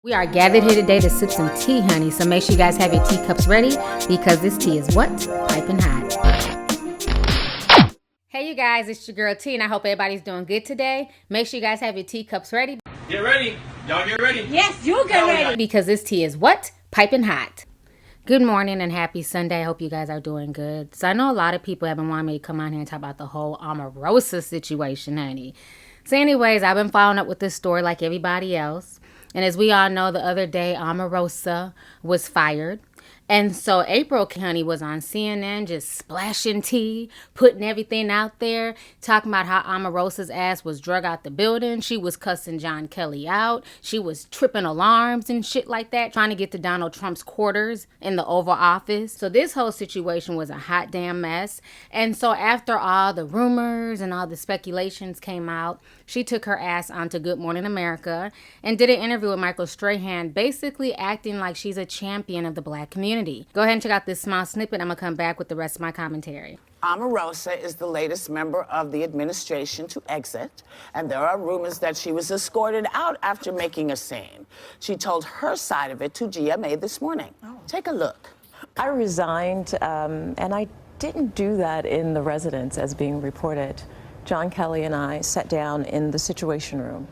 We are gathered here today to sip some tea, honey, so make sure you guys have your teacups ready because this tea is what? Piping hot. Hey, you guys, it's your girl T, and I hope everybody's doing good today. Make sure you guys have your teacups ready. Get ready. Y'all get ready. Yes, you get ready. Because this tea is what? Piping hot. Good morning and happy Sunday. I hope you guys are doing good. So I know a lot of people have been wanting me to come on here and talk about the whole Omarosa situation, honey. So anyways, I've been following up with this story like everybody else. And as we all know, the other day, Omarosa was fired. And so April County was on CNN just splashing tea, putting everything out there, talking about how Omarosa's ass was drug out the building. She was cussing John Kelly out. She was tripping alarms and shit like that, trying to get to Donald Trump's quarters in the Oval Office. So this whole situation was a hot damn mess. And so after all the rumors and all the speculations came out, she took her ass onto Good Morning America and did an interview with Michael Strahan, basically acting like she's a champion of the black community. Go ahead and check out this small snippet. I'm going to come back with the rest of my commentary. Omarosa is the latest member of the administration to exit, and there are rumors that she was escorted out after making a scene. She told her side of it to GMA this morning. Take a look. I resigned, and I didn't do that in the residence as being reported. John Kelly and I sat down in the Situation Room,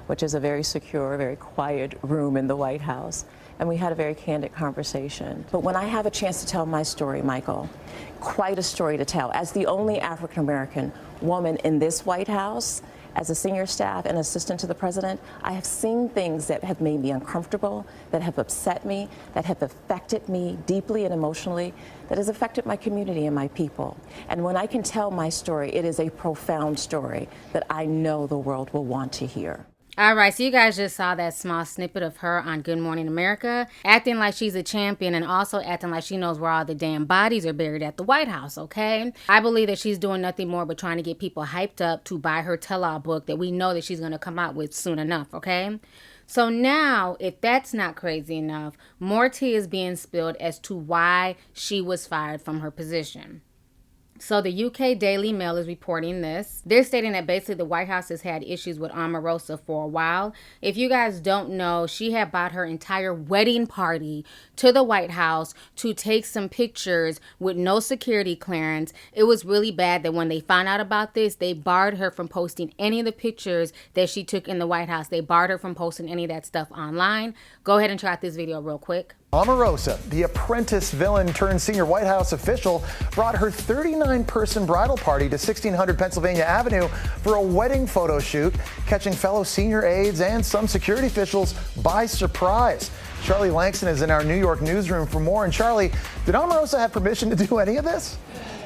which is a very secure, very quiet room in the White House. And we had a very candid conversation. But when I have a chance to tell my story, Michael, quite a story to tell. As the only African-American woman in this White House, as a senior staff and assistant to the president, I have seen things that have made me uncomfortable, that have upset me, that have affected me deeply and emotionally, that has affected my community and my people. And when I can tell my story, it is a profound story that I know the world will want to hear. All right, so you guys just saw that small snippet of her on Good Morning America, acting like she's a champion and also acting like she knows where all the damn bodies are buried at the White House, okay? I believe that she's doing nothing more but trying to get people hyped up to buy her tell-all book that we know that she's going to come out with soon enough, okay? So now, if that's not crazy enough, more tea is being spilled as to why she was fired from her position. So the UK Daily Mail is reporting this. They're stating that basically the White House has had issues with Omarosa for a while. If you guys don't know, she had bought her entire wedding party to the White House to take some pictures with no security clearance. It was really bad that when they found out about this, they barred her from posting any of the pictures that she took in the White House. They barred her from posting any of that stuff online. Go ahead and check out this video real quick. Omarosa, the apprentice villain turned senior White House official, brought her 39-person bridal party to 1600 Pennsylvania Avenue for a wedding photo shoot, catching fellow senior aides and some security officials by surprise. Charlie Langston is in our New York newsroom for more. And Charlie, did Omarosa have permission to do any of this?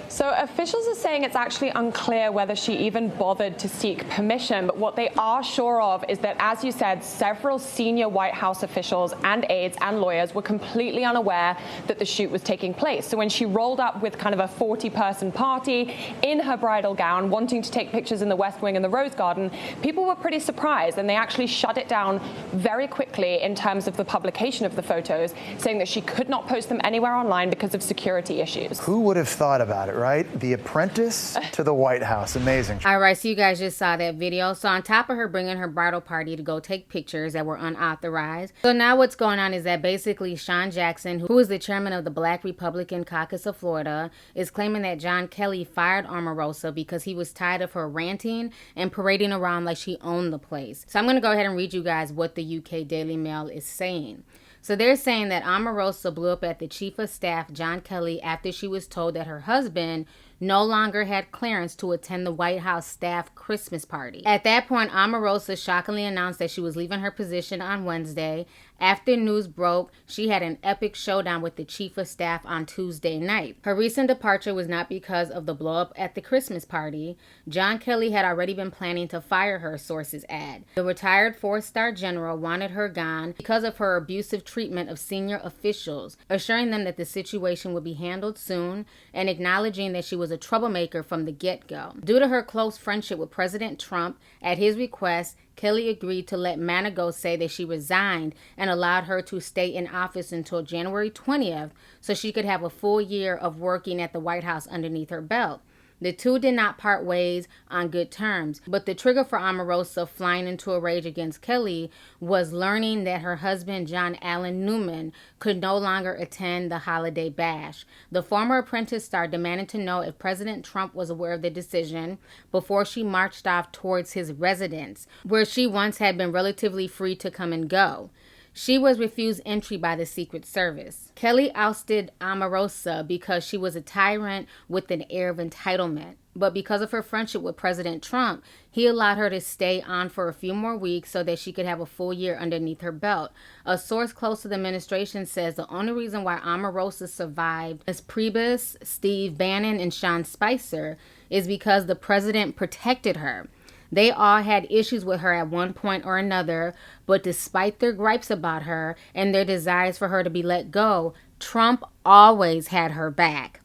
So officials are saying it's actually unclear whether she even bothered to seek permission. But what they are sure of is that, as you said, several senior White House officials and aides and lawyers were completely unaware that the shoot was taking place. So when she rolled up with kind of a 40-person party in her bridal gown, wanting to take pictures in the West Wing and the Rose Garden, people were pretty surprised, and they actually shut it down very quickly in terms of the publication of the photos, saying that she could not post them anywhere online because of security issues. Who would have thought about it, right? The apprentice to the White House. Amazing. All right, so you guys just saw that video. So on top of her bringing her bridal party to go take pictures that were unauthorized, so now what's going on is that basically Sean Jackson, who is the chairman of the Black Republican Caucus of Florida, is claiming that John Kelly fired Omarosa because he was tired of her ranting and parading around like she owned the place. So I'm going to go ahead and read you guys what the UK Daily Mail is saying. So they're saying that Omarosa blew up at the chief of staff, John Kelly, after she was told that her husband no longer had clearance to attend the White House staff Christmas party. At that point, Omarosa shockingly announced that she was leaving her position on Wednesday. After news broke, she had an epic showdown with the chief of staff on Tuesday night. Her recent departure was not because of the blow-up at the Christmas party. John Kelly had already been planning to fire her, sources add. The retired four-star general wanted her gone because of her abusive treatment of senior officials, assuring them that the situation would be handled soon and acknowledging that she was a troublemaker from the get-go. Due to her close friendship with President Trump, at his request, Kelly agreed to let Manago say that she resigned and allowed her to stay in office until January 20th so she could have a full year of working at the White House underneath her belt. The two did not part ways on good terms, but the trigger for Omarosa flying into a rage against Kelly was learning that her husband, John Allen Newman, could no longer attend the holiday bash. The former Apprentice star demanded to know if President Trump was aware of the decision before she marched off towards his residence, where she once had been relatively free to come and go. She was refused entry by the Secret Service. Kelly ousted Omarosa because she was a tyrant with an air of entitlement. But because of her friendship with President Trump, he allowed her to stay on for a few more weeks so that she could have a full year underneath her belt. A source close to the administration says the only reason why Omarosa survived as Priebus, Steve Bannon, and Sean Spicer is because the president protected her. They all had issues with her at one point or another, but despite their gripes about her and their desires for her to be let go, Trump always had her back.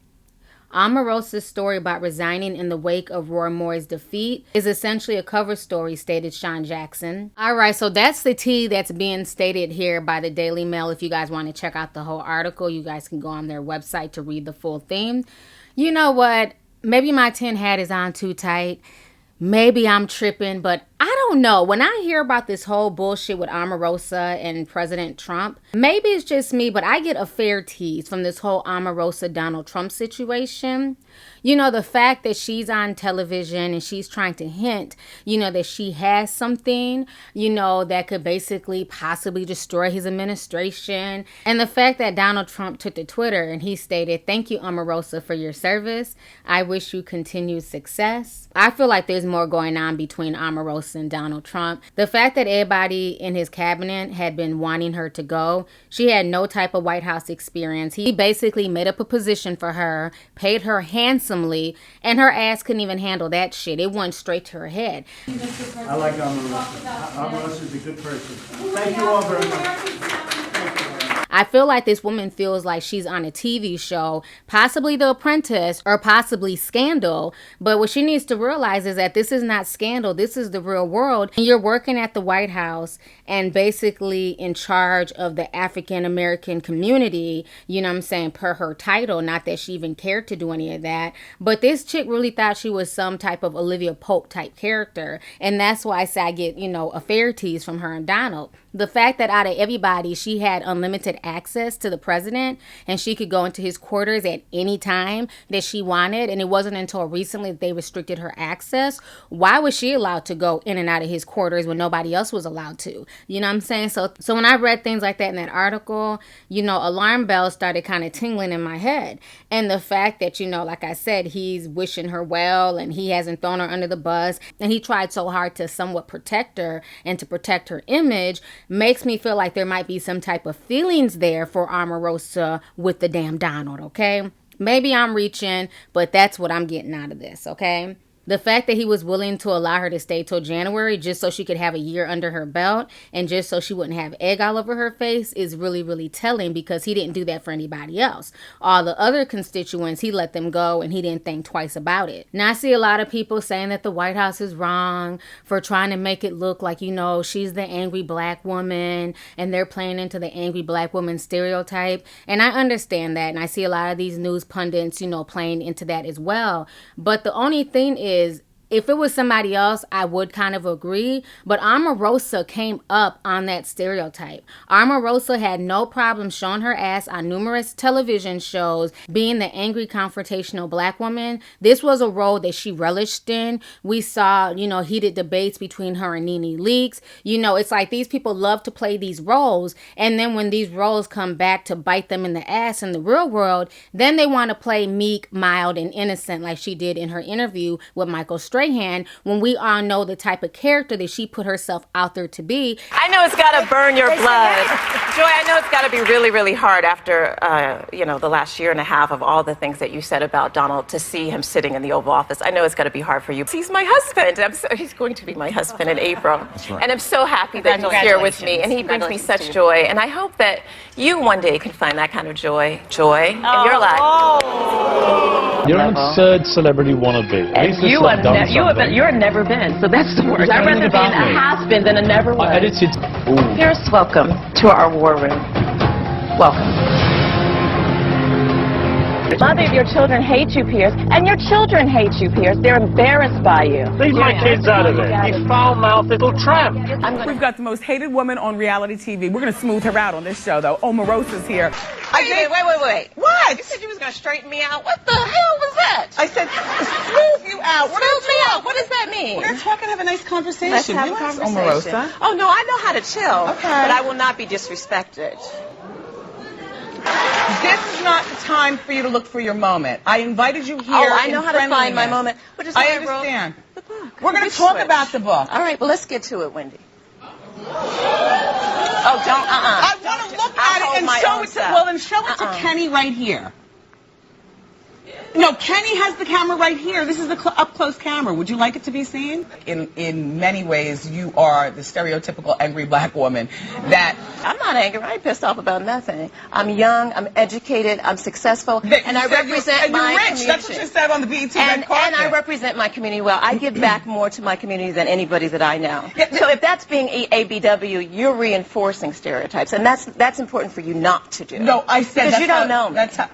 Omarosa's story about resigning in the wake of Roy Moore's defeat is essentially a cover story, stated Sean Jackson. All right, so that's the tea that's being stated here by the Daily Mail. If you guys want to check out the whole article, you guys can go on their website to read the full theme. You know what? Maybe my tin hat is on too tight. Maybe I'm tripping, but I don't know. When I hear about this whole bullshit with Omarosa and President Trump, maybe it's just me, but I get a fair tease from this whole Omarosa-Donald Trump situation. You know, the fact that she's on television and she's trying to hint, you know, that she has something, you know, that could basically possibly destroy his administration. And the fact that Donald Trump took to Twitter and he stated, "Thank you, Omarosa, for your service. I wish you continued success." I feel like there's more going on between Omarosa and Donald Trump. The fact that everybody in his cabinet had been wanting her to go, she had no type of White House experience. He basically made up a position for her, paid her handsomely, and her ass couldn't even handle that shit. It went straight to her head. I like Omarosa. Omarosa is a good person. Thank you all very much. I feel like this woman feels like she's on a TV show, possibly The Apprentice or possibly Scandal. But what she needs to realize is that this is not Scandal. This is the real world. And you're working at the White House and basically in charge of the African American community, you know what I'm saying, per her title. Not that she even cared to do any of that. But this chick really thought she was some type of Olivia Pope type character. And that's why I say I get, you know, a fair tease from her and Donald. The fact that out of everybody, she had unlimited access to the president and she could go into his quarters at any time that she wanted. And it wasn't until recently that they restricted her access. Why was she allowed to go in and out of his quarters when nobody else was allowed to? You know what I'm saying? So when I read things like that in that article, you know, alarm bells started kind of tingling in my head. And the fact that, you know, like I said, he's wishing her well and he hasn't thrown her under the bus and he tried so hard to somewhat protect her and to protect her image makes me feel like there might be some type of feelings there for Omarosa with the damn Donald, okay? Maybe I'm reaching, but that's what I'm getting out of this, okay? The fact that he was willing to allow her to stay till January just so she could have a year under her belt and just so she wouldn't have egg all over her face is really, really telling because he didn't do that for anybody else. All the other constituents, he let them go and he didn't think twice about it. Now, I see a lot of people saying that the White House is wrong for trying to make it look like, you know, she's the angry black woman and they're playing into the angry black woman stereotype. And I understand that. And I see a lot of these news pundits, you know, playing into that as well. But the only thing is, if it was somebody else, I would kind of agree. But Omarosa came up on that stereotype. Omarosa had no problem showing her ass on numerous television shows, being the angry, confrontational black woman. This was a role that she relished in. We saw, you know, heated debates between her and Nene Leakes. You know, it's like these people love to play these roles. And then when these roles come back to bite them in the ass in the real world, then they want to play meek, mild, and innocent like she did in her interview with Michael Strahan, when we all know the type of character that she put herself out there to be. I know it's got to burn your blood. Joy, I know it's got to be really, really hard after, you know, the last year and a half of all the things that you said about Donald to see him sitting in the Oval Office. I know it's got to be hard for you. He's my husband. He's going to be my husband in April. Right. And I'm so happy that he's here with me. And he brings me such joy. And I hope that you one day can find that kind of joy in your life. Oh. You're an absurd celebrity wannabe. And you're never been, so that's the worst. I'd rather be a has-been than a never was. Paris, welcome to our war room. Welcome. Okay. Mother of your children hate you, Pierce, and your children hate you, Pierce. They're embarrassed by you. Leave my kids out of it. You foul-mouthed little tramp. We've got the most hated woman on reality TV. We're going to smooth her out on this show, though. Omarosa's here. Wait. What? You said you was going to straighten me out. What the hell was that? I said smooth you out. Smooth me out. What does that mean? We're going to talk and have a nice conversation. Let's have a conversation. Omarosa. Oh, no, I know how to chill. Okay. But I will not be disrespected. This is not the time for you to look for your moment. I invited you here. Oh, I know how to find my moment. What is I that understand. The book. We're going to talk about the book. All right, well, let's get to it, Wendy. Oh, don't, I want to look at it and show it to, well, then show it to Kenny right here. No, Kenny has the camera right here. This is the up-close camera. Would you like it to be seen? In many ways, you are the stereotypical angry black woman that... I'm not angry. I ain't pissed off about nothing. I'm young, I'm educated, I'm successful, and I represent my community. That's what you said on the BET red carpet. And I represent my community well. I give back more to my community than anybody that I know. So if that's being ABW, you're reinforcing stereotypes, and that's important for you not to do. No, I said because you don't know me. That's how...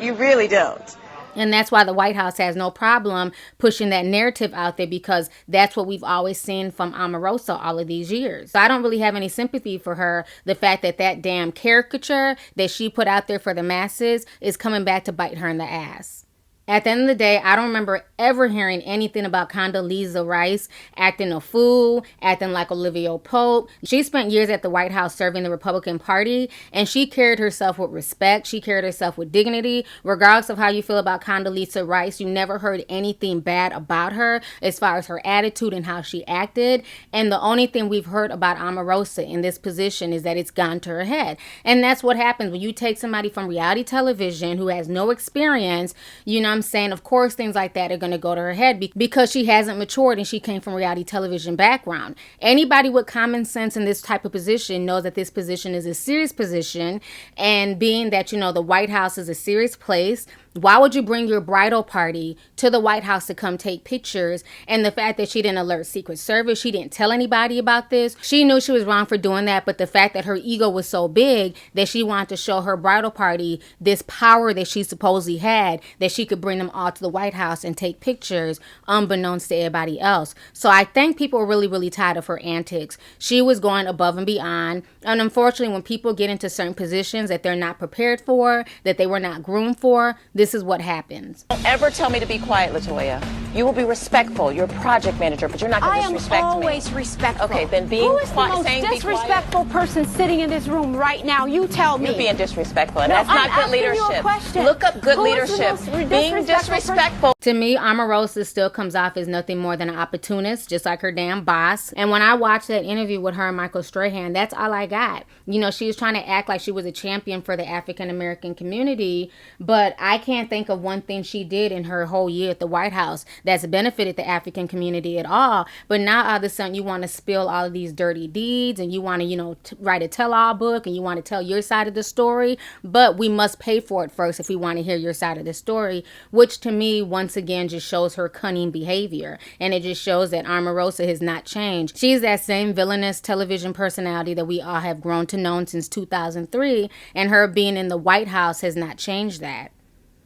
You really don't. And that's why the White House has no problem pushing that narrative out there, because that's what we've always seen from Omarosa all of these years. So I don't really have any sympathy for her. The fact that that damn caricature that she put out there for the masses is coming back to bite her in the ass. At the end of the day, I don't remember ever hearing anything about Condoleezza Rice acting a fool, acting like Olivia Pope. She spent years at the White House serving the Republican Party, and she carried herself with respect. She carried herself with dignity. Regardless of how you feel about Condoleezza Rice, you never heard anything bad about her as far as her attitude and how she acted. And the only thing we've heard about Omarosa in this position is that it's gone to her head. And that's what happens when you take somebody from reality television who has no experience, you know, I'm saying, of course, things like that are going to go to her head because she hasn't matured and she came from reality television background. Anybody with common sense in this type of position knows that this position is a serious position, and being that, you know, the White House is a serious place, why would you bring your bridal party to the White House to come take pictures? And the fact that she didn't alert Secret Service, she didn't tell anybody about this. She knew she was wrong for doing that, but the fact that her ego was so big that she wanted to show her bridal party this power that she supposedly had, that she could bring them all to the White House and take pictures unbeknownst to everybody else. So I think people are really, really tired of her antics. She was going above and beyond. And unfortunately, when people get into certain positions that they're not prepared for, that they were not groomed for, this is what happens. Don't ever tell me to be quiet, LaToya. You will be respectful. You're a project manager, but you're not going to disrespect me. I am always respectful. Okay, then being Who is quiet, the most saying disrespectful person sitting in this room right now? You tell me. You're being disrespectful, and No, that's not I'm good asking you a leadership. question. Look up good Who is the leadership. most Being disrespectful. To me, Omarosa still comes off as nothing more than an opportunist, just like her damn boss. And when I watched that interview with her and Michael Strahan, that's all I got. You know, she was trying to act like she was a champion for the African American community, but I can't think of one thing she did in her whole year at the White House that's benefited the African community at all. But now all of a sudden you want to spill all of these dirty deeds, and you want to, you know, write a tell-all book, and you want to tell your side of the story. But we must pay for it first if we want to hear your side of the story, which to me, once again, just shows her cunning behavior. And it just shows that Omarosa has not changed. She's that same villainous television personality that we all have grown to know since 2003, and her being in the White House has not changed that.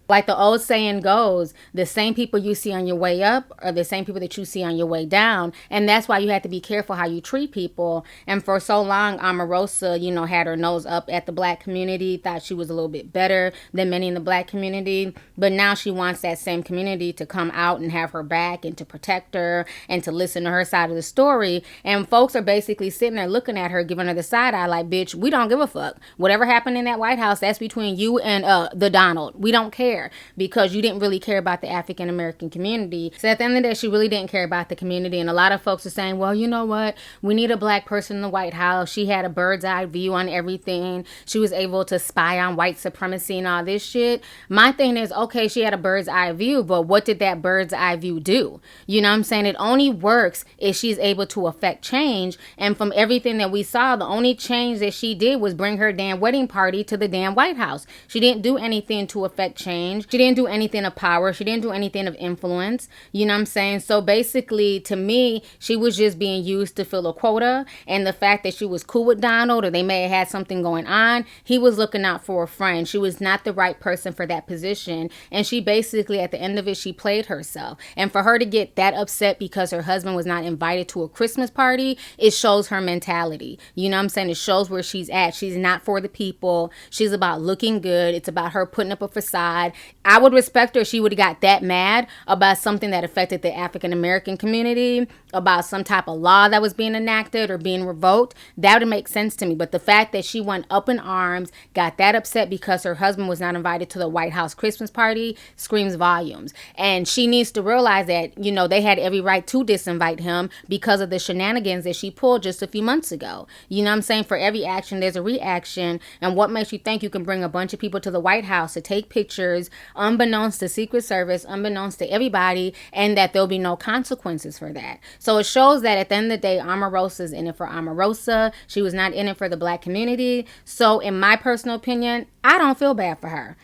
Like the old saying goes, the same people you see on your way up are the same people that you see on your way down. And that's why you have to be careful how you treat people. And for so long, Omarosa, you know, had her nose up at the black community, thought she was a little bit better than many in the black community. But now she wants that same community to come out and have her back and to protect her and to listen to her side of the story. And folks are basically sitting there looking at her, giving her the side eye like, bitch, we don't give a fuck. Whatever happened in that White House, that's between you and the Donald. We don't care. Because you didn't really care about the African American community. So at the end of the day, she really didn't care about the community. And a lot of folks are saying, well, you know what? We need a black person in the White House. She had a bird's eye view on everything. She was able to spy on white supremacy and all this shit. My thing is, okay, she had a bird's eye view, but what did that bird's eye view do? You know what I'm saying? It only works if she's able to affect change. And from everything that we saw, the only change that she did was bring her damn wedding party to the damn White House. She didn't do anything to affect change. change. She didn't do anything of power. She didn't do anything of influence. You know what I'm saying? So basically, to me, she was just being used to fill a quota. And the fact that she was cool with Donald, or they may have had something going on, he was looking out for a friend. She was not the right person for that position. And she basically, at the end of it, she played herself. And for her to get that upset because her husband was not invited to a Christmas party, it shows her mentality. You know what I'm saying? It shows where she's at. She's not for the people. She's about looking good. It's about her putting up a facade. I would respect her if she would have got that mad about something that affected the African American community, about some type of law that was being enacted or being revoked. That would make sense to me. But the fact that she went up in arms, got that upset because her husband was not invited to the White House Christmas party, screams volumes. And she needs to realize that, you know, they had every right to disinvite him because of the shenanigans that she pulled just a few months ago. You know what I'm saying? For every action, there's a reaction. And what makes you think you can bring a bunch of people to the White House to take pictures, unbeknownst to Secret Service, unbeknownst to everybody, and that there'll be no consequences for that? So it shows that at the end of the day, Omarosa's in it for Omarosa. She was not in it for the black community. So in my personal opinion, I don't feel bad for her.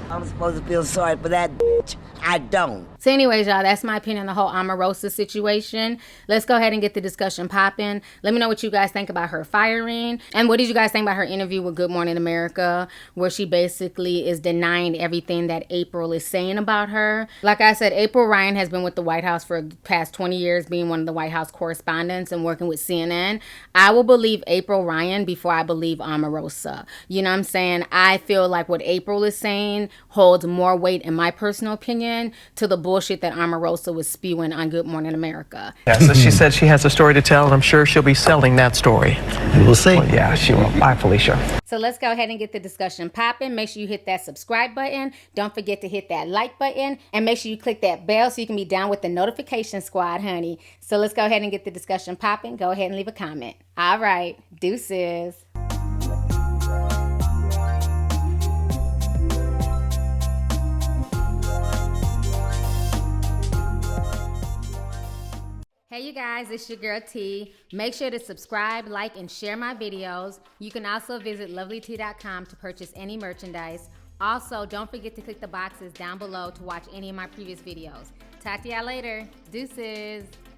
I'm supposed to feel sorry for that bitch. I don't. So anyways, y'all, that's my opinion on the whole Omarosa situation. Let's go ahead and get the discussion popping. Let me know what you guys think about her firing. And what did you guys think about her interview with Good Morning America, where she basically is denying everything that April is saying about her. Like I said, April Ryan has been with the White House for the past 20 years, being one of the White House correspondents and working with CNN. I will believe April Ryan before I believe Omarosa. You know what I'm saying? I feel like what April is saying holds more weight, in my personal opinion, to the bullshit that Omarosa was spewing on Good Morning America. Yeah, so she said she has a story to tell, and I'm sure she'll be selling that story. We'll see. Well, yeah, she will. Bye, Felicia. So let's go ahead and get the discussion popping. Make sure you hit that subscribe button. Don't forget to hit that like button. And make sure you click that bell so you can be down with the notification squad, honey. So let's go ahead and get the discussion popping. Go ahead and leave a comment. All right. Deuces. Hey you guys, it's your girl T. Make sure to subscribe, like, and share my videos. You can also visit Lovelyti.com to purchase any merchandise. Also, don't forget to click the boxes down below to watch any of my previous videos. Talk to y'all later. Deuces.